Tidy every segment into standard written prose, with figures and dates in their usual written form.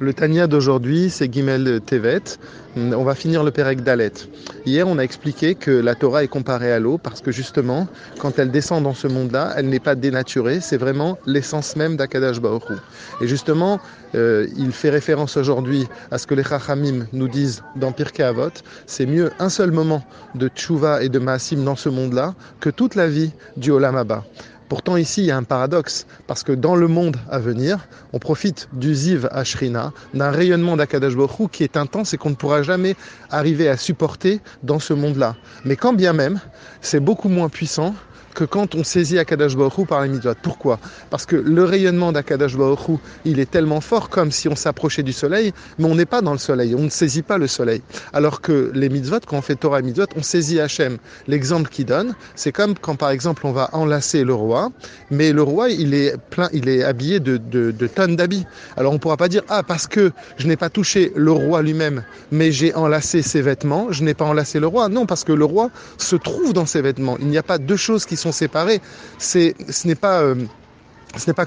Le Tania d'aujourd'hui, c'est Gimel Tevet. On va finir le Perek Dalet. Hier, on a expliqué que la Torah est comparée à l'eau parce que justement, quand elle descend dans ce monde-là, elle n'est pas dénaturée. C'est vraiment l'essence même d'Akadash Baruch Hu. Et justement, il fait référence aujourd'hui à ce que les Chachamim nous disent dans Pirkei Avot. C'est mieux un seul moment de Tchouva et de Maasim dans ce monde-là que toute la vie du Olam Haba. Pourtant ici il y a un paradoxe, parce que dans le monde à venir, on profite du Ziv Ashrina, d'un rayonnement d'Akadash Baruch Hu qui est intense et qu'on ne pourra jamais arriver à supporter dans ce monde-là. Mais quand bien même, c'est beaucoup moins puissant que quand on saisit Akadash Baruch Hu par les mitzvot. Pourquoi ? Parce que le rayonnement d'Akadash Baruch Hu, il est tellement fort comme si on s'approchait du soleil, mais on n'est pas dans le soleil, on ne saisit pas le soleil. Alors que les mitzvot, quand on fait Torah et mitzvot, on saisit Hachem. L'exemple qu'il donne, c'est comme quand par exemple on va enlacer le roi, mais le roi il est habillé de tonnes d'habits. Alors on ne pourra pas dire, ah parce que je n'ai pas touché le roi lui-même, mais j'ai enlacé ses vêtements, je n'ai pas enlacé le roi. Non, parce que le roi se trouve dans ses vêtements. Il n'y a pas deux choses qui sont séparées. Ce n'est pas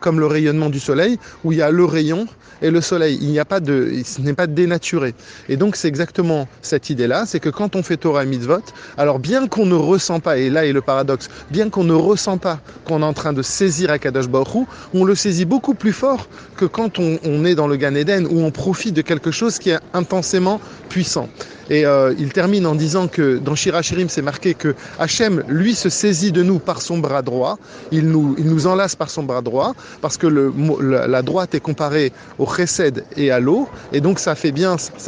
comme le rayonnement du soleil où il y a le rayon et le soleil. Ce n'est pas dénaturé. Et donc c'est exactement cette idée-là, c'est que quand on fait Torah et Mitzvot, alors bien qu'on ne ressent pas, et là est le paradoxe, bien qu'on ne ressent pas qu'on est en train de saisir Akadosh Baruch Hu, on le saisit beaucoup plus fort que quand on est dans le Gan Eden où on profite de quelque chose qui est intensément puissant. Et il termine en disant que dans Shir HaShirim, c'est marqué que Hachem, lui, se saisit de nous par son bras droit. Il nous enlace par son bras droit, parce que la droite est comparée au chesed et à l'eau. Et donc ça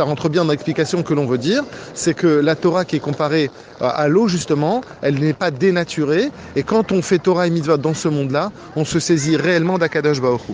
rentre bien dans l'explication que l'on veut dire. C'est que la Torah qui est comparée à l'eau, justement, elle n'est pas dénaturée. Et quand on fait Torah et Mitzvot dans ce monde-là, on se saisit réellement d'Akadosh Baruch Hu.